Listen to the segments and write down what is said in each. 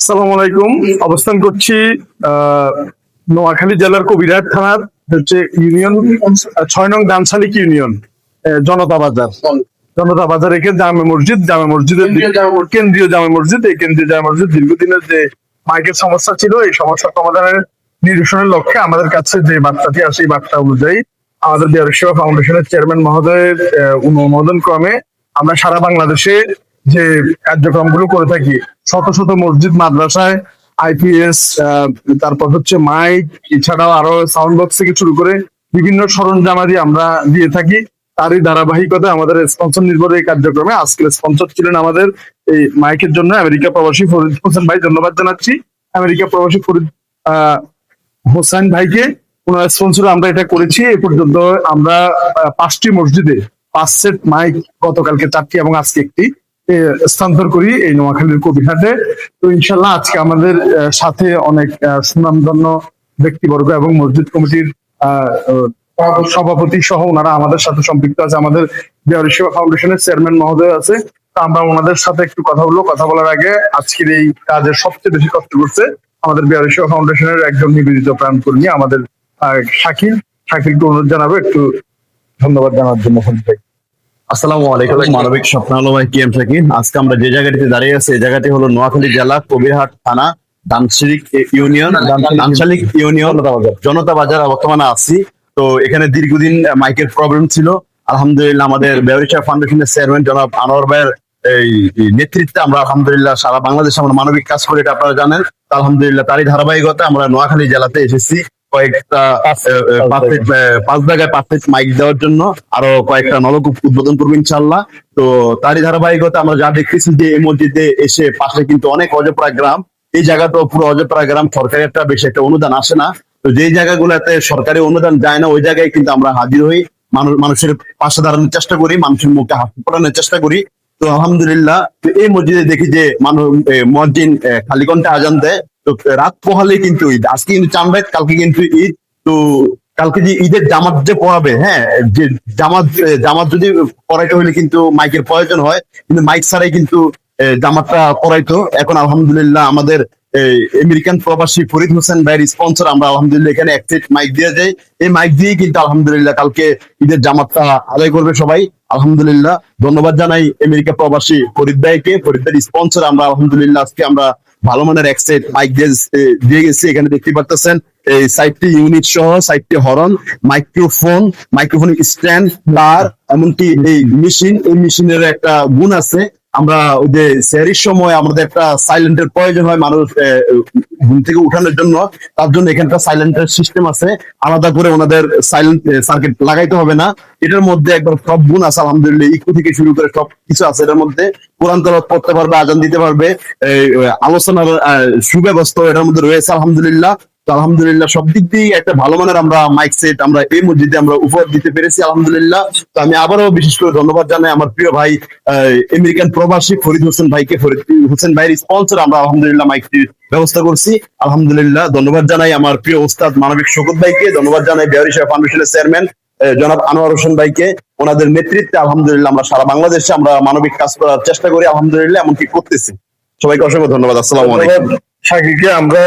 আসসালামু আলাইকুম। অবস্থান করছি নোয়াখালী জেলার কবিরহাট থানার হচ্ছে ইউনিয়ন 6 নং দানশালিক ইউনিয়ন, জনতা বাজার। জনতা বাজার এখানে জামে মসজিদের কেন্দ্রীয় জামে মসজিদ। এই কেন্দ্রীয় জামে মসজিদ দীর্ঘদিনের যে মাইকের সমস্যা ছিল, এই সমস্যা সমাধানের নিরসনের লক্ষ্যে আমাদের কাছে যে বার্তাটি আসে, এই বার্তা অনুযায়ী আমাদের বিহার সেবা ফাউন্ডেশনের চেয়ারম্যান মহোদয়ের অনুমোদন ক্রমে আমরা সারা বাংলাদেশে যে কার্যক্রমগুলো করে থাকি, শত শত মসজিদ, মাদ্রাসায় আইপিএস, তারপর হচ্ছে মাইক, এছাড়াও আরো সাউন্ড বক্স থেকে শুরু করে বিভিন্ন সরঞ্জামাদি আমরা দিয়ে থাকি। তারই ধারাবাহিকতায় আমাদের স্পন্সর নির্ভর এই কার্যক্রমে আজকের স্পন্সর ছিলেন আমাদের এই মাইকের জন্য আমেরিকা প্রবাসী ফরিদ হোসেন ভাই। ধন্যবাদ জানাচ্ছি আমেরিকা প্রবাসী ফরিদ হোসেন ভাইকে। ওনার স্পন্সরে আমরা এটা করেছি। এ পর্যন্ত আমরা 5টি মসজিদে 5 সেট মাইক, গতকালকে 4টি এবং আজকে একটি স্থানান্তর করি এই নোয়াখালীর কবিরহাটে। তো ইনশাল্লাহ আজকে আমাদের সাথে অনেক সুনামধন্য ব্যক্তিবর্গ এবং মসজিদ কমিটির সভাপতি সহ ওনারা আমাদের সাথে সম্পৃক্ত আছে। আমাদের বিহার সেবা ফাউন্ডেশনের চেয়ারম্যান মহোদয় আছে। তো আমরা ওনাদের সাথে একটু কথা বলবো। কথা বলার আগে আজকের এই কাজে সবচেয়ে বেশি কষ্ট করছে আমাদের বিহার সেবা ফাউন্ডেশনের একজন নিবেদিত প্রাণ কর্মী আমাদের শাকিলকে অনুরোধ জানাবো একটু ধন্যবাদ জানার জন্য। আসসালামু আলাইকুম। মানবিক স্বপ্নালো ভাই কিএম শাকিল। আজকে আমরা যে জায়গাটিতে দাঁড়িয়ে আছি, এই জায়গাটি হলো নোয়াখালী জেলা কবিরহাট থানা দানশালিক ইউনিয়ন জনতা বাজার বর্তমানে আছি। তো এখানে দীর্ঘদিন মাইকের প্রবলেম ছিল। আলহামদুলিল্লাহ আমাদের বেওরিশা ফাউন্ডেশনের চেয়ারম্যান জনাব আনোয়ার ভাইয়ের এই নেতৃত্বে আমরা আলহামদুলিল্লাহ সারা বাংলাদেশে আমরা মানবিক কাজ করি, এটা আপনারা জানেন। আলহামদুলিল্লাহ তারই ধারাবাহিকতা আমরা নোয়াখালী জেলাতে এসেছি কয়েকটা 5 জায়গায় 5 সেট মাইক দেওয়ার জন্য। আরো কয়েকটা নলকূপ উদ্বোধন করবো ইনশাল্লাহ। তো তারই ধারাবাহিকতা আমরা যা দেখতেছি যে এই মসজিদে এসে পাশে কিন্তু অনেক অজপড়া গ্রাম। এই জায়গাটা পুরো অজপড়া গ্রাম, সরকারি একটা বেশি একটা অনুদান আসে না। তো যেই জায়গাগুলোতে সরকারি অনুদান যায় না, ওই জায়গায় কিন্তু আমরা হাজির হই, মানুষের পাশে দাঁড়ানোর চেষ্টা করি, মানুষের মুখে হাসি ফোটানোর চেষ্টা করি। তো আলহামদুলিল্লাহ এই মসজিদে দেখি যে মানুষ মসজিদ খালি কণ্ঠে আজান দেয়। তো রাত পোহালে কিন্তু ঈদ, আজকে কিন্তু চাঁদ, কালকে কিন্তু ঈদ। তো কালকে যে ঈদের জামাত যে পড়াবে, হ্যাঁ, যে জামাত যদি পড়াইতে হলে কিন্তু মাইকের প্রয়োজন হয়, কিন্তু মাইক ছাড়াই কিন্তু জামাতটা পড়াইতো। এখন আলহামদুলিল্লাহ আমাদের আমেরিকান প্রবাসী ফরিদ হোসেন ভাইয়ের স্পন্সর আমরা আলহামদুলিল্লাহ এখানে এক সেট মাইক দিয়ে যাই। এই মাইক দিয়ে কিন্তু আলহামদুলিল্লাহ কালকে ঈদের জামাতটা আদায় করবে সবাই। আলহামদুলিল্লাহ ধন্যবাদ জানাই আমেরিকা প্রবাসী ফরিদ ভাইকে, ফরিদ ভাইয়ের স্পন্সর আমরা আলহামদুলিল্লাহ আজকে আমরা ভালো মানের এক সেট মাইক দিয়ে গেছি। এখানে দেখতে পারতেছেন এই 4টি ইউনিট সহ 4টি হরন, মাইক্রোফোন স্ট্যান্ড, তার, এমনকি এই মেশিনের একটা গুণ আছে। আমরা ওই যে সেহরির সময় আমাদের একটা সাইলেন্টের প্রয়োজন হয় মানুষ ঘুম থেকে উঠানোর জন্য, তার জন্য এখানটা সাইলেন্টের সিস্টেম আছে, আলাদা করে ওনাদের সাইলেন্ট সার্কিট লাগাইতে হবে না। এটার মধ্যে একবার সব গুণ আছে আলহামদুলিল্লাহ, ইকো থেকে শুরু করে সব কিছু আছে এটার মধ্যে। কোরআন তেলাওয়াত পড়তে পারবে, আজান দিতে পারবে, আলোচনার সুব্যবস্থা এটার মধ্যে রয়েছে আলহামদুলিল্লাহ। তো আলহামদুলিল্লাহ সব দিক দিয়ে একটা ভালো মানের আমরা মাইক সেট আমরা এই মসজিদে আমরা উপহার দিতে পেরেছি আলহামদুলিল্লাহ। তো আমি আবারও বিশেষ করে ধন্যবাদ জানাই আমার প্রিয় ভাই আমেরিকান প্রবাসী ফরিদ হোসেন ভাইকে। ফরিদ হোসেন ভাইয়ের স্পন্সর আমরা আলহামদুলিল্লাহ মাইকটির ব্যবস্থা করছি আলহামদুলিল্লাহ। ধন্যবাদ জানাই আমার প্রিয় ওস্তাদ মানবিক শওকত ভাইকে। ধন্যবাদ জানাই বিহারি সেবা ফাউন্ডেশনের চেয়ারম্যান জনাব আনোয়ার হোসেন ভাইকে। ওনাদের নেতৃত্বে আলহামদুলিল্লাহ আমরা সারা বাংলাদেশে আমরা মানবিক কাজ করার চেষ্টা করি আলহামদুলিল্লাহ, এমনকি করতেছি। সবাইকে অসংখ্য ধন্যবাদ। আসসালামু আলাইকুম। শাকিলকে আমরা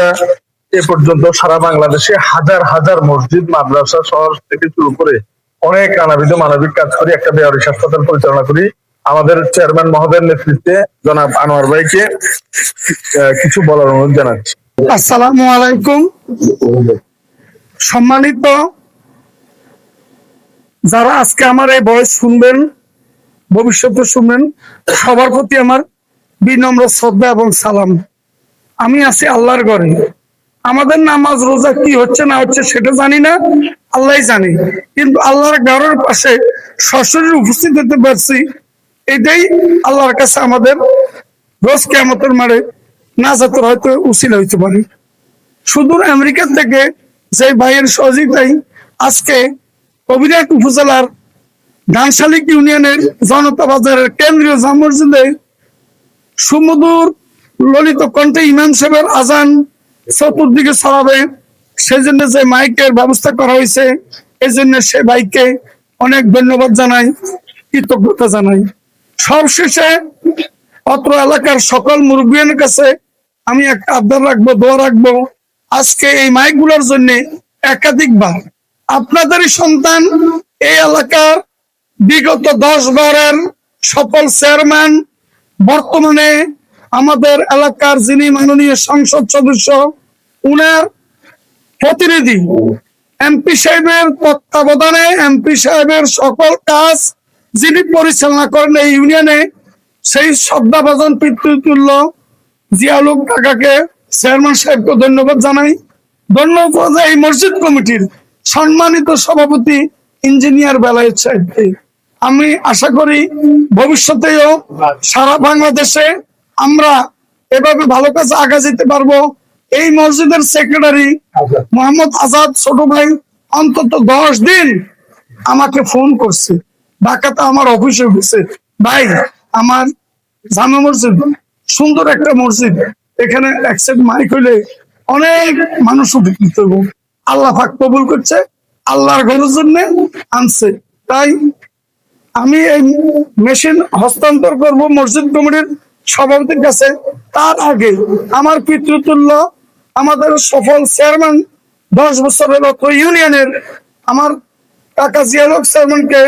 এ পর্যন্ত সারা বাংলাদেশে হাজার হাজার মসজিদ, মাদ্রাসা, শহর থেকে শুরু করে অনেক নানাবিধ মানবিক কাজ করি, একটা বেয়ারি হাসপাতাল পরিচালনা করি। আমাদের চেয়ারম্যান মহোদয়ের নেতৃত্বে জনাব আনোয়ার ভাইকে কিছু বলার অনুরোধ জানাচ্ছি। আসসালামু আলাইকুম। সম্মানিত যারা আজকে আমার এই ভয়েস শুনবেন, ভবিষ্যতে শুনবেন, সবার প্রতি আমার বিনম্র শ্রদ্ধা এবং সালাম। আমি আছি আল্লাহর ঘরে। আমাদের নামাজ রোজা কি হচ্ছে না হচ্ছে সেটা জানি না, আল্লাহই জানে। কিন্তু আল্লাহর ঘরের পাশে সশরীরে উপস্থিত হতে পারছি, এটাই আল্লাহর কাছে আমাদের রোজ কিয়ামতের মাঠে নাজাতের হয়তো উসিলা হইতে পারে। সুদূর আমেরিকা থেকে যে ভাইয়ের সহযোগিতায় আজকে কবিরহাট উপজেলার দানশালিক ইউনিয়নের জনতা বাজারের কেন্দ্রীয় জামে মসজিদে সুমধুর ললিত কণ্ঠে ইমাম সাহেবের আজান চতুর্দিকে ছড়াবে, সেজন্য যে মাইকের ব্যবস্থা করা হয়েছে, এই জন্য সে ভাইকে অনেক ধন্যবাদ জানাই, কৃতজ্ঞতা জানাই। সবশেষে অত্র এলাকার সকল মুরব্বিয়ানের কাছে আমি একটা আবদার রাখবো, দোয়া রাখবো, আজকে এই মাইক গুলোর জন্য একাধিকবার আপনাদেরই সন্তান এই এলাকার বিগত 10 বারের সফল চেয়ারম্যান, বর্তমানে আমাদের এলাকার যিনি মাননীয় সংসদ সদস্য, উনার প্রতিনিধি এমপি সাহেবের তত্ত্বাবধানে এমপি সাহেবের সকল কাজ যিনি পরিচালনা করেন এই ইউনিয়নে, সেই শ্রদ্ধাভাজন পিতৃতুল্য জিয়াউল কাকাকে, চেয়ারম্যান সাহেবকে ধন্যবাদ জানাই। ধন্যবাদ এই মসজিদ কমিটির সম্মানিত সভাপতি ইঞ্জিনিয়ার বেলায়েত সাহেবকে। আমি আশা করি ভবিষ্যতেও সারা বাংলাদেশে আমরা এভাবে ভালো কাজ আগা যেতে পারবো। এই মসজিদের সেক্রেটারি মোহাম্মদ আজাদ ছোট ভাই অন্তত 10 দিন আমাকে ফোন করছে, ঢাকাতে আমার অফিসে গেছে, ভাই আমার জামে মসজিদ সুন্দর একটা মসজিদ, এখানে একসেট মাইক হইলে অনেক মানুষ উপকৃত হবো। আল্লাহ পাক কবুল করছে, আল্লাহর ঘরের জন্য আনছে। তাই আমি এই মেশিন হস্তান্তর করব মসজিদ কমিটির সভাপতির কাছে। তার আগে আমার পিতৃতুল্য আমাদের সফল চেয়ারম্যান 10 বছরের অত্র ইউনিয়নের আমার কাকা জিয়াউল হক চেয়ারম্যানকে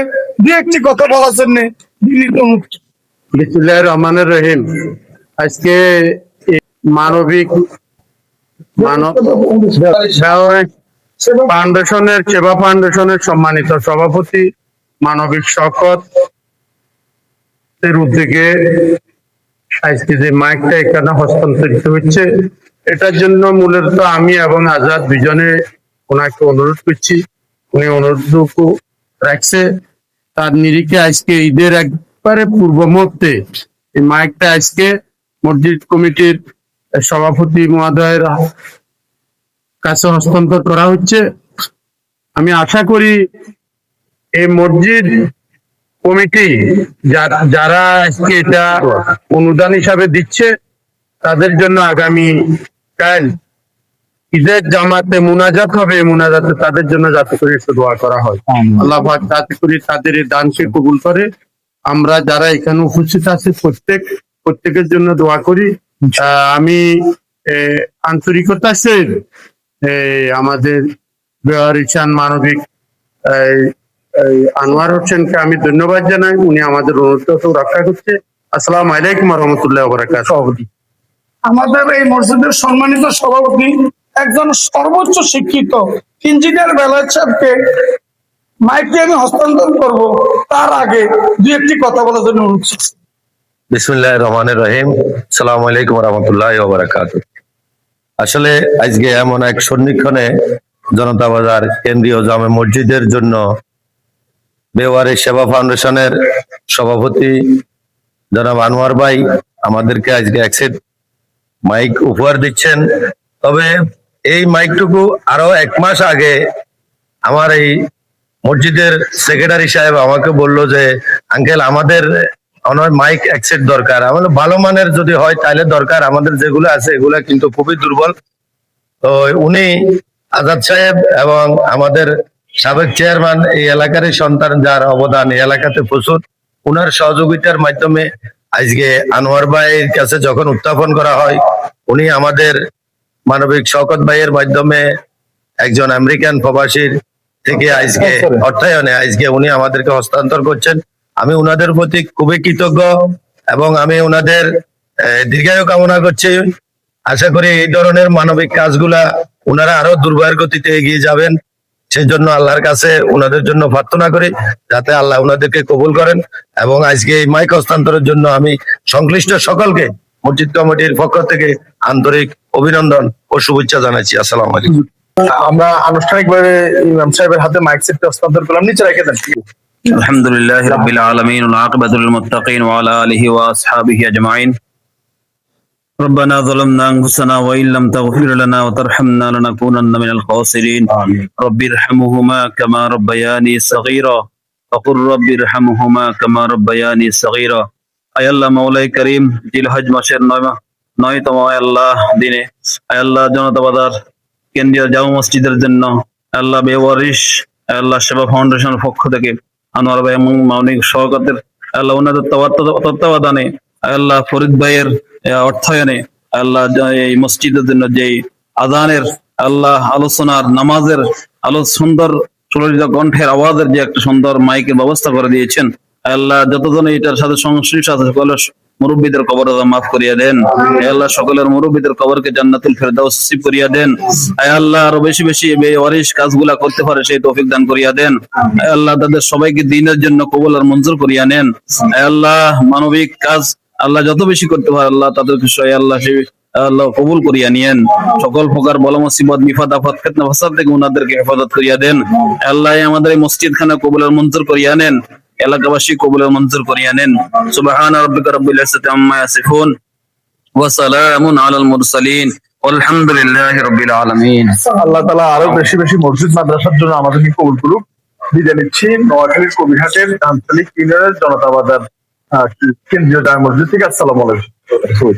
দু একটি কথা বলার জন্য বিনীত অনুরোধ। বিসমিল্লাহির রহমানির রহিম। আজকে এই মানবিক ফাউন্ডেশনের সেবা ফাউন্ডেশনের সম্মানিত সভাপতি মানবিক শওকত এর উদ্যোগে আজকে যে মাইকটা এখানে হস্তান্তরিত হচ্ছে, এটার জন্য মূলত আমি এবং আজাদ দুজনে ওনাকে অনুরোধ করছি। উনি অনুরোধটুকু রাখছে, তার নিরিখে আজকে ঈদের একবারে পূর্ব মুহূর্তে এই মাইকটা আজকে মসজিদ কমিটির সভাপতি মহোদয়ের কাছে হস্তান্তর করা হচ্ছে। আমি আশা করি এই মসজিদ কমিটি যারা আজকে এটা অনুদান হিসাবে দিচ্ছে, তাদের জন্য আগামী কাল ঈদের জামাতে মুনাজাত হবে, মুনাজাতে তাদের জন্য যাতে করে একটু দোয়া করা হয়। আল্লাহ পাক যাতে করে তাদের এই দানকে কবুল করে। আমরা যারা এখানে উপস্থিত আছি প্রত্যেকের জন্য দোয়া করি। আমি আন্তরিকতা সে আমাদের বেওয়ারিশান মানবিক আনোয়ার হোসেনকে আমি ধন্যবাদ জানাই, উনি আমাদের অনুরোধ রক্ষা করছে। আসসালামু আলাইকুম ওয়া রাহমাতুল্লাহি ওয়া বারাকাতুহু। আমাদের এই মসজিদের সম্মানিত সভাপতি একজন সর্বোচ্চ শিক্ষিত ইঞ্জিনিয়ার বেলায়েত সাহেবকে মাইকটি আমি হস্তান্তর করব, তার আগে দু একটি কথা বলার জন্য অনুরোধ করছি। বিসমিল্লাহির রহমানির রহিম। আসসালামু আলাইকুম ওয়া রাহমাতুল্লাহি ওয়া বারাকাতুহু। আসলে আজকে এমন এক সন্নিক্ষণে জনতা বাজার কেন্দ্রীয় জামে মসজিদের জন্য বেওয়ারি সেবা ফাউন্ডেশনের সভাপতি জনাব আনোয়ার ভাই আমাদেরকে আজকে এক সেট মাইক উপহার দিচ্ছেন। তবে এই মাইকটুকু আরো 1 মাস আগে আমার এই মসজিদের সেক্রেটারি সাহেব আমাকে বলল যে আঙ্কেল আমাদের মাইক এক সেট দরকার। আমাদের ভালো মানের যদি হয় তাহলে দরকার, আমাদের যেগুলো আছে এগুলা কিন্তু খুবই দুর্বল। তো উনি আজাদ সাহেব এবং আমাদের সাবেক চেয়ারম্যান, এই এলাকারই সন্তান, যার অবদান এই এলাকাতে প্রচুর, উনার সহযোগিতার মাধ্যমে আজকে আনোয়ার ভাইয়ের কাছে যখন উত্থাপন করা হয়, উনি আমাদের মানবিক শওকত ভাইয়ের মাধ্যমে একজন আমেরিকান প্রবাসীর থেকে আজকে অর্থায়নে আজকে উনি আমাদেরকে হস্তান্তর করছেন। আমি উনাদের প্রতি খুবই কৃতজ্ঞ এবং আমি উনাদের দীর্ঘায়ু কামনা করছি। আশা করি এই ধরনের মানবিক কাজগুলা উনারা আরো দুর্বয়ের গতিতে এগিয়ে যাবেন। সেই জন্য আল্লাহর কাছে উনাদের জন্য প্রার্থনা করি যাতে আল্লাহ উনাদেরকে কবুল করেন। এবং আজকে এই মাইক হস্তান্তরের জন্য আমি সংশ্লিষ্ট সকলকে মসজিদ কমিটির পক্ষ থেকে আন্তরিক অভিনন্দন ও শুভেচ্ছা জানাচ্ছি। আসসালামু আলাইকুম। আমরা আনুষ্ঠানিকভাবে ইমাম সাহেবের হাতে মাইক সেটটা হস্তান্তর করলাম, নিচে রেখে দেন। আলহামদুলিল্লাহি রাব্বিল আলামিন ওয়াল আকিবাতুল লিল মুত্তাকিন ওয়া আলা আলিহি ওয়া আসহাবিহি আজমাইন। ربنا ظلمنا أنفسنا وإن لم تغفر لنا وترحمنا لنكونن من الخاسرين. رب ارحمهما كما ربياني صغيرا وقل رب ارحمهما كما ربياني صغيرا. আয় আল্লাহ মাওলাই করিম, জিলহজ মাসের 9তম আল্লাহ দিনে আয় আল্লাহ জনতা বাজার কেন্দ্রীয় জামে মসজিদের জন্য আল্লাহ বেওয়ারিশ আল্লাহ সেবা ফাউন্ডেশনের পক্ষ থেকে আনোয়ার ভাই এবং মানবিক সহকারদের আল্লাহ ওনাদের তত্ত্বাবধানে আল্লাহ ফরিদ ভাইয়ের অর্থায়নে আল্লাহ এই মসজিদের জন্য যে আজানের আল্লাহ আলোচনার নামাজের সুন্দর সুললিত কণ্ঠের আওয়াজের যে একটা সুন্দর মাইকের ব্যবস্থা করে দিয়েছেন, আল্লাহ যতজন এটার সাথে সংশ্লিষ্ট আছে সকলের মুরব্বীদের কবর মাফ করিয়া দেন। আল্লাহ সকলের মুরব্বীদের কবরকে জান্নাতুল ফেরদাউস নসিব করিয়া দেন। আল্লাহ আরো বেশি বেশি ওয়ারিশ কাজগুলা করতে পারে সেই তৌফিক দান করিয়া দেন। আল্লাহ তাদের সবাইকে দ্বীনের জন্য কবুল আর মঞ্জুর করিয়া নেন। আল্লাহ মানবিক কাজ আল্লাহ যত বেশি করতে পারে আল্লাহ তাদের বিষয়ে আল্লাহ সেই আল্লাহ কবুল করিয়া নিয়েন। সকল প্রকার বলা মুসিবত বিপদ আপদ ফিতনা ফাসাদ থেকে উনাদেরকে হেফাজত করিয়া দেন। আল্লাহ আমাদের এই মসজিদ খানা কবুল আর মঞ্জুর করিয়া নেন, এলাকাবাসী কবুল আর মঞ্জুর করিয়া নেন। সুবহানা রাব্বিকা রাব্বিল ইজ্জাতি আম্মা ইয়াসিফুন ওয়া সালামুন আলাল মুরসালিন ওয়ালহামদুলিল্লাহি রাব্বিল আলামিন। আল্লাহ তাআলা আরো বেশি বেশি মসজিদ মাদ্রাসার জন্য আমাদেরকে কবুল করুক। বিদায় নিচ্ছি নোয়াখালীর কবিরহাটের ধানতলী ইউনিয়নের জনতা বাজার কেন্দ্রীয় জামে মসজিদ থেকে। আসসালামু আলাইকুম।